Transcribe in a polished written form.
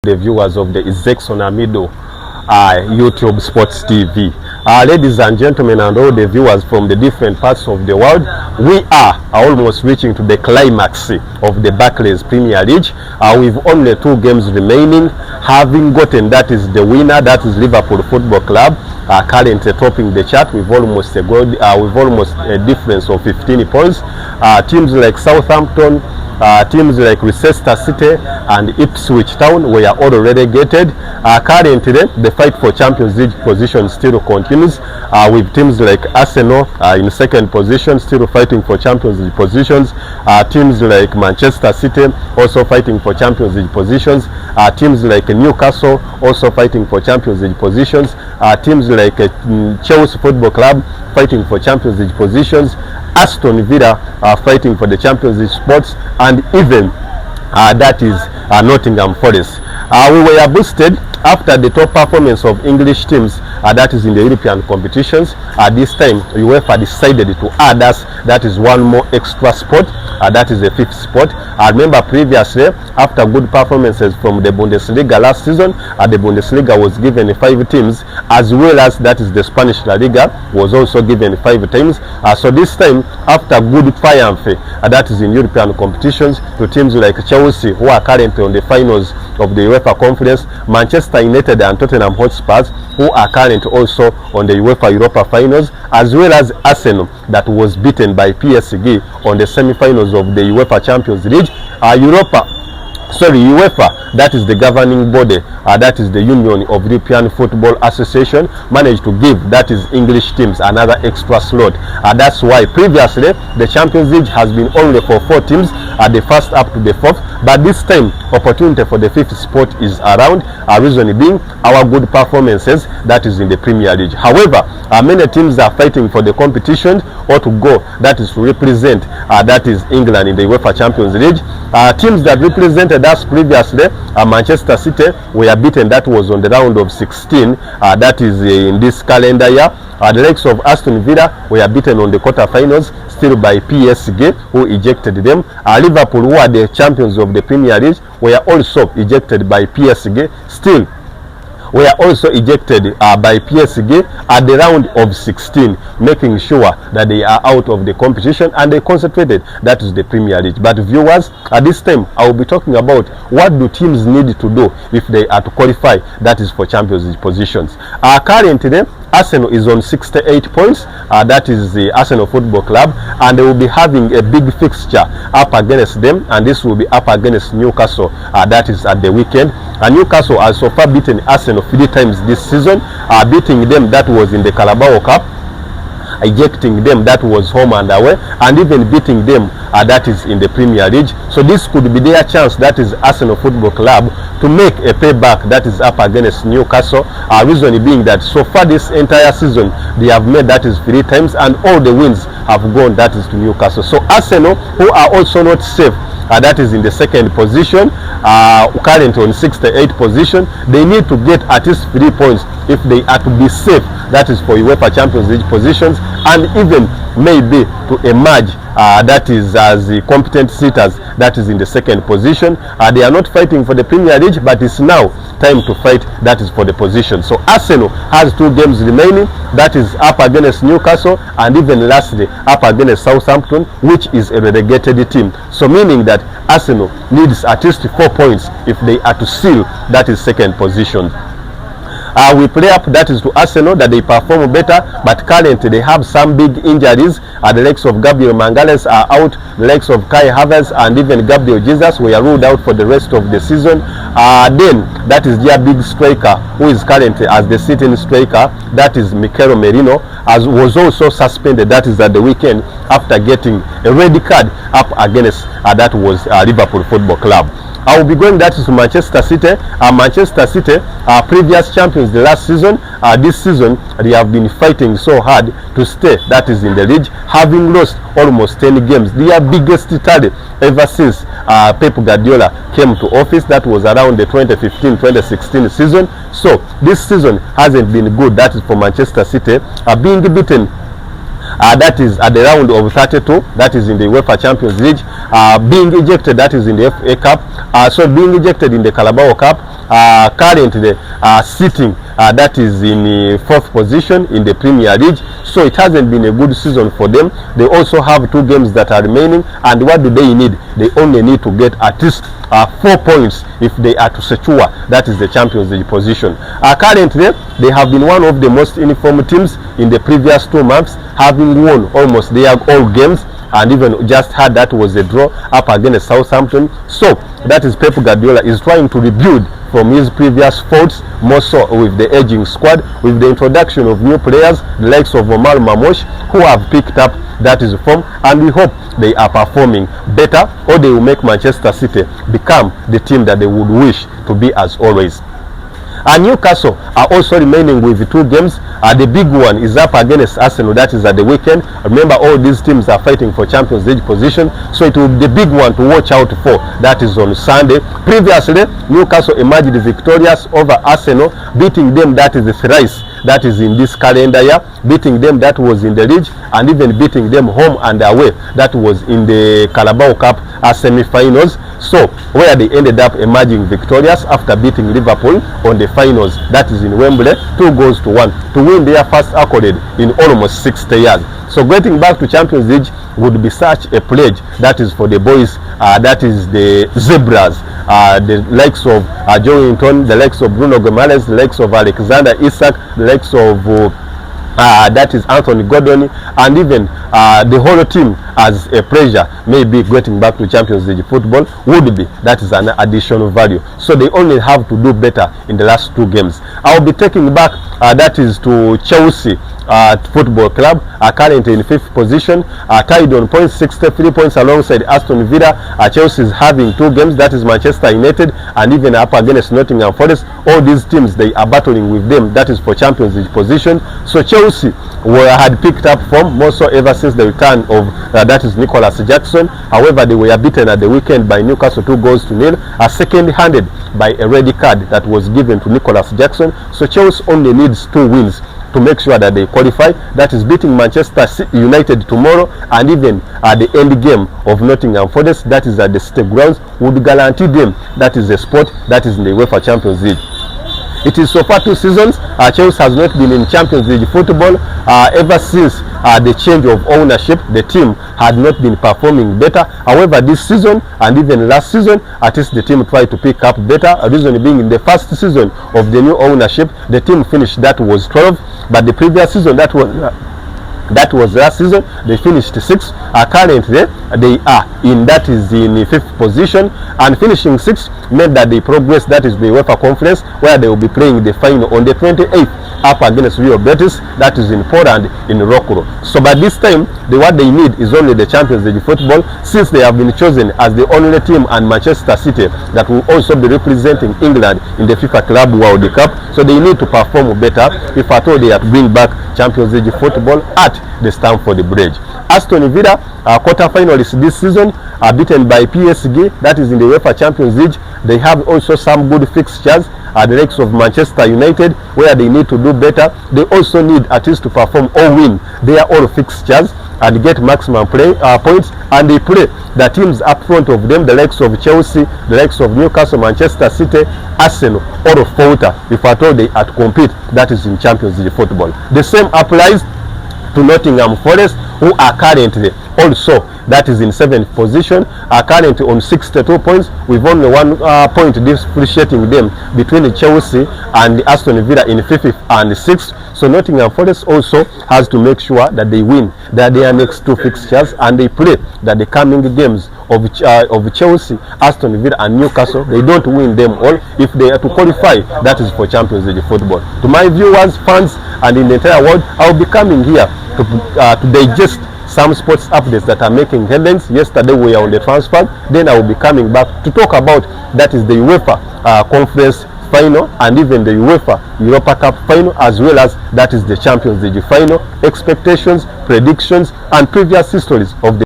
the viewers of the Izexon Amido YouTube Sports TV. Ladies and gentlemen, and all the viewers from the different parts of the world, we are almost reaching to the climax of the Barclays Premier League. With only 2 games remaining, having gotten that is the winner, that is Liverpool Football Club, currently topping the chart with almost a difference of 15 points. Teams like Southampton, teams like Leicester City and Ipswich Town were all relegated. Currently, the fight for Champions League position still continues, with teams like Arsenal in second position, still fighting for Champions League positions. Teams like Manchester City also fighting for Champions League positions. Teams like Newcastle also fighting for Champions League positions. Teams like Chelsea Football Club fighting for Champions League positions. Aston Villa fighting for the Champions League spots, and even that is Nottingham Forest. We were boosted after the top performance of English teams, that is in the European competitions. This time UEFA decided to add us, that is one more extra spot, that is the 5th spot. Remember previously, after good performances from the Bundesliga last season, the Bundesliga was given 5 teams, as well as that is the Spanish La Liga was also given 5 teams. So this time, after good triumph, that is in European competitions, to teams like Chelsea, who are currently on the finals of the UEFA Conference, Manchester United and Tottenham Hotspurs, who are currently also on the UEFA Europa Finals, as well as Arsenal, that was beaten by PSG on the semi-finals of the UEFA Champions League. UEFA, that is the governing body, that is the Union of European Football Association, managed to give that is English teams another extra slot. That's why previously the Champions League has been only for 4 teams, the first up to the 4th, but this time opportunity for the 5th spot is around. Reason being our good performances, that is in the Premier League. However, many teams are fighting for the competition or to go, that is to represent that is England in the UEFA Champions League. Teams that represented us previously, Manchester City, were beaten, that was on the round of 16, that is in this calendar year. The likes of Aston Villa were beaten on the quarterfinals, still by PSG, who ejected them. Liverpool, who are the champions of the Premier League, were also ejected by PSG, still were also ejected by PSG at the round of 16, making sure that they are out of the competition and they concentrated, that is the Premier League. But viewers, at this time I will be talking about what do teams need to do if they are to qualify, that is for Champions League positions. Currently Arsenal is on 68 points, that is the Arsenal Football Club, and they will be having a big fixture up against them, and this will be up against Newcastle, that is at the weekend. Newcastle has so far beaten Arsenal 3 times this season, beating them, that was in the Carabao Cup, ejecting them, that was home and away, and even beating them, that is in the Premier League. So this could be their chance, that is Arsenal Football Club, to make a payback, that is up against Newcastle. Reason being that so far this entire season they have made, that is 3 times, and all the wins have gone, that is to Newcastle. So Arsenal, who are also not safe, that is in the 2nd position, currently on 68 position, they need to get at least 3 points if they are to be safe, that is for UEFA Champions League positions, and even maybe to emerge, that is as the competent sitters, that is in the 2nd position. They are not fighting for the Premier League, but it's now time to fight, that is for the position. So Arsenal has 2 games remaining, that is up against Newcastle, and even lastly up against Southampton, which is a relegated team. So meaning that Arsenal needs at least 4 points if they are to seal, that is 2nd position. We play up, that is to Arsenal, that they perform better, but currently they have some big injuries. The likes of Gabriel Magalhaes are out, the likes of Kai Havertz and even Gabriel Jesus were ruled out for the rest of the season. Then that is their big striker, who is currently as the sitting striker, that is Mikel Merino, as was also suspended, that is at the weekend, after getting a red card up against that was Liverpool Football Club. I will be going, that is to Manchester City. Manchester City, previous champions the last season. This season they have been fighting so hard to stay, that is in the league, having lost almost 10 games, their biggest tally ever since Pep Guardiola came to office. That was around the 2015-2016 season. So this season hasn't been good, that is for Manchester City, being beaten that is at the round of 32, that is in the UEFA Champions League, being ejected, that is in the FA Cup, so being ejected in the Carabao Cup, currently sitting that is in fourth position in the Premier League. So it hasn't been a good season for them. They also have 2 games that are remaining, and what do they need? They only need to get at least 4 points if they are to secure that is the Champions League position. Currently they have been one of the most informed teams in the previous 2 months, having won almost their all games, and even just had that was a draw up against Southampton. So that is Pep Guardiola is trying to rebuild from his previous faults, more so with the aging squad, with the introduction of new players, the likes of Omar Mamosh, who have picked up that is form, and we hope they are performing better, or they will make Manchester City become the team that they would wish to be as always. And Newcastle are also remaining with 2 games. The big one is up against Arsenal, that is at the weekend. Remember, all these teams are fighting for Champions League position, so it will be the big one to watch out for. That is on Sunday. Previously, Newcastle emerged victorious over Arsenal, beating them that is thrice. That is in this calendar year, beating them that was in the league, and even beating them home and away, that was in the Carabao Cup semi-finals. So where they ended up emerging victorious after beating Liverpool on the finals, that is in Wembley, 2-1, to win their first accolade in almost 60 years. So getting back to Champions League would be such a pledge, that is for the boys, that is the Zebras, the likes of Joeington, the likes of Bruno Guimaraes, the likes of Alexander Isak, the likes of that is Anthony Gordon, and even the whole team as a pressure. Maybe getting back to Champions League football would be, that is an additional value. So they only have to do better in the last 2 games. I'll be taking back that is to Chelsea Football Club, currently in 5th position, tied on points, 63 points alongside Aston Villa. Chelsea is having 2 games, that is Manchester United and even up against Nottingham Forest. All these teams, they are battling with them, that is for Champions League position. So Chelsea had picked up form more so ever since the return of that is Nicholas Jackson. However, they were beaten at the weekend by Newcastle 2-0, second-handed by a red card that was given to Nicholas Jackson. So Chelsea only needs 2 wins to make sure that they qualify. That is beating Manchester United tomorrow, and even the end game of Nottingham Forest, that is at the City Grounds, would guarantee them that is a spot that is in the UEFA Champions League. It is so far 2 seasons Chelsea has not been in Champions League football. Ever since the change of ownership, the team had not been performing better. However, this season and even last season, at least the team tried to pick up better. A reason being, in the first season of the new ownership, the team finished that was 12, but the previous season, that was last season, they finished 6th. Currently they are in that is in 5th position, and finishing 6th meant that they progressed, that is the UEFA Conference, where they will be playing the final on the 28th up against Real Betis, that is in Poland, in Rokuro. So by this time, what they need is only the Champions League football, since they have been chosen as the only team and Manchester City that will also be representing England in the FIFA Club World Cup. So they need to perform better if at all they have to bring back Champions League football at the Stamford Bridge. Aston Villa, quarter-finalists this season, are beaten by PSG, that is in the UEFA Champions League. They have also some good fixtures at the likes of Manchester United, where they need to do better. They also need at least to perform or win their all fixtures and get maximum points, and they play the teams up front of them, the likes of Chelsea, the likes of Newcastle, Manchester City, Arsenal, or falter if at all they are to compete, that is in Champions League football. The same applies to Nottingham Forest, who are currently also, that is in 7th position, are currently on 62 points, with only 1 point differentiating them between Chelsea and Aston Villa in 5th and 6th. So Nottingham Forest also has to make sure that they win their next 2 fixtures, and they play that the coming games of Chelsea, Aston Villa and Newcastle, they don't win them all if they are to qualify, that is for Champions League football. To my viewers, fans, and in the entire world, I will be coming here to digest some sports updates that are making headlines. Yesterday we were on the transfer, then I will be coming back to talk about that is the UEFA Conference final and even the UEFA Europa Cup final, as well as that is the Champions League final, expectations, predictions and previous histories of the